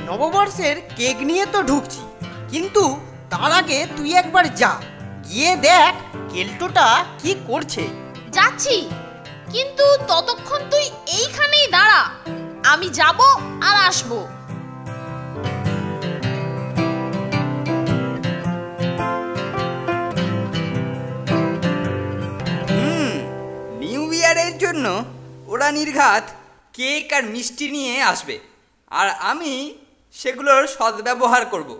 নববর্ষের কেক নিয়ে তো ঢুকছি, কিন্তু তার আগে তুই একবার যা, গিয়ে দেখ কেলটুটা কি করছে। যাচ্ছি, কিন্তু ততক্ষণ তুই এইখানেই দাঁড়া, আমি যাব আর আসবো। নিউ ইয়ারের জন্য ওরা নির্ঘাত কেক আর মিষ্টি নিয়ে আসবে, আর আমি সেগুলোর সদ্ব্যবহার করব।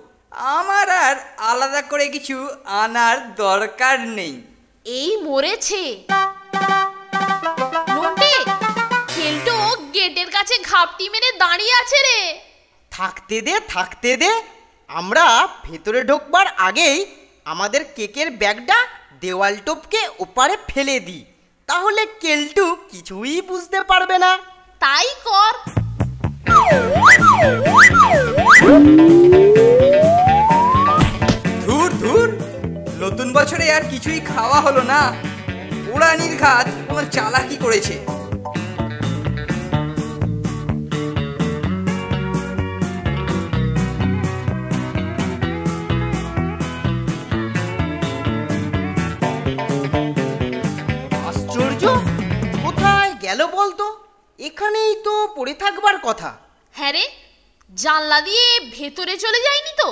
আমার আর আলাদা করে কিছু আনার দরকার নেই। এই মরেছে নন্টে, কেলটো গেটের কাছে ঘাপটি মেরে দাঁড়িয়ে আছে রে। থাকতে দে, আমরা ভেতরে ঢোকবার আগেই আমাদের কেকের ব্যাগটা দেওয়াল টপকে ওপারে ফেলে দিই, তাহলে কেলটু কিছুই বুঝতে পারবে না। তাই কর। ধুর, নতুন বছরে আর কিছুই খাওয়া হলো না। ওরা নির্ঘাত তোমার চালাকি করেছে। আশ্চর্য, কোথায় গেল বলতো? এখানেই তো পড়ে থাকবার কথা। হ্যাঁ রে, জানলা দিয়ে ভেতরে চলে যায়নি তো?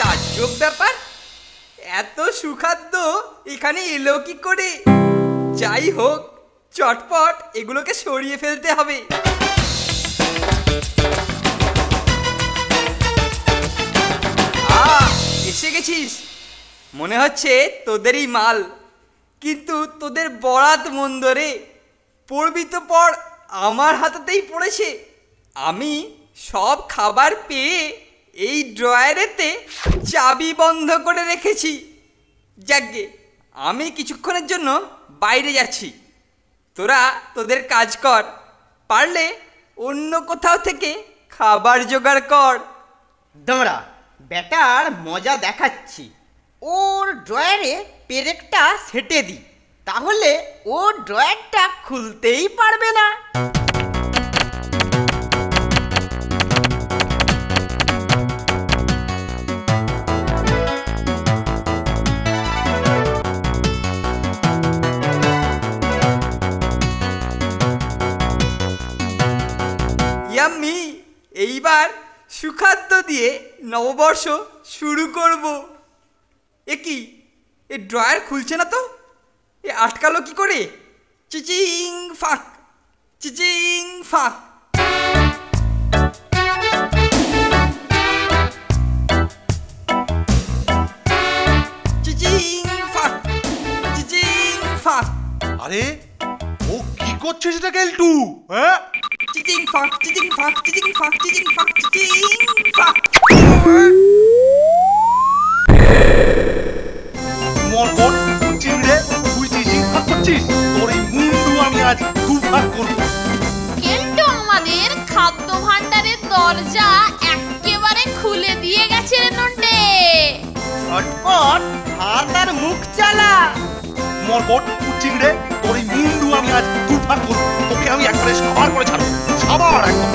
তাজ্জব ব্যাপার, এত সুখাদ্য এখানে এলো কি করে? যাই হোক, চটপট এগুলোকে সরিয়ে ফেলতে হবে। এসে গেছিস, মনে হচ্ছে তোদেরই মাল, কিন্তু তোদের বরাত মন্দ রে। পড়বি তো পড়, আমার হাতেতেই পড়েছে। আমি সব খাবার পেয়ে এই ড্রয়ারেতে চাবি বন্ধ করে রেখেছি। যাকগে, আমি কিছুক্ষণের জন্য বাইরে যাচ্ছি, তোরা তোদের কাজ কর, পারলে অন্য কোথাও থেকে খাবার জোগাড় কর। দাঁড়া, ব্যাটার মজা দেখাচ্ছি। ওর ড্রয়ারে পেরেকটা সেটে দিই, তাহলে ও ড্রয়ারটা খুলতেই পারবে না। ইয়াম্মি, এইবার সুখাদ্য দিয়ে নববর্ষ শুরু করব। এ কি, এ ড্রয়ার খুলছে না তো? এ আটকালো কি করে? চিচিং ফাঁক, চিচিং ফাঁক। চিচিং ফাঁক, চিচিং ফাঁক। আরে ও কি করছে সেটা কেলটু? হ্যাঁ, চিচিং ফাঁক, চিচিং ফাঁক, চিচিং ফাঁক, চিচিং ফাঁক, চিচিং ফাঁক। মরকট চিংড়ে, তুই চিচিং ফাঁক করছিস? তোর এই মুন্ডু আমি আজ দুভাগ করব। কেলটো আমাদের খাদ্য ভাণ্ডারের দরজা একেবারে খুলে দিয়ে গেছে রে নন্টে। ঝটপট হাত আর মুখ চালা। মরকট চিংড়ে, তোর এই মুন্ডু আমি আজ দুভাগ করব। তোকে আমি একবারে সাবার করে ছাড়বো, সাবার একদম।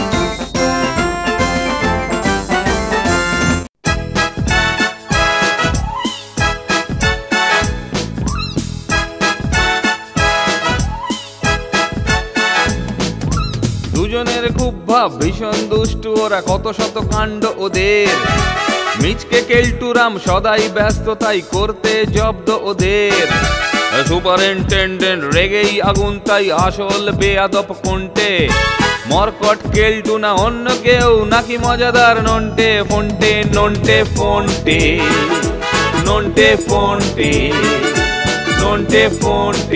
দুজনের খুব ভাব, ভীষণ দুষ্টু ওরা, কত শত কাণ্ড ওদের। মিচকে কেলটুরাম সদাই ব্যস্ত, তাই করতে জব্দ ওদের। সুপারিনটেন্ডেন্ট রেগেই আগুন, তাই আসল বেয়াদব কোনটে। মরকট কেলটু না অন্য কেউ, নাকি মজাদার নন্টে ফোনটে? নন্টে ফোনটে, নন্টে ফোনটে, নন্টে ফোনটে,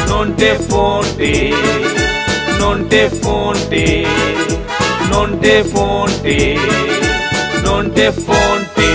নন্টে ফোনটে, নন্টে ফোনটে, নন্টে ফোনটে, নন্টে ফোনটে।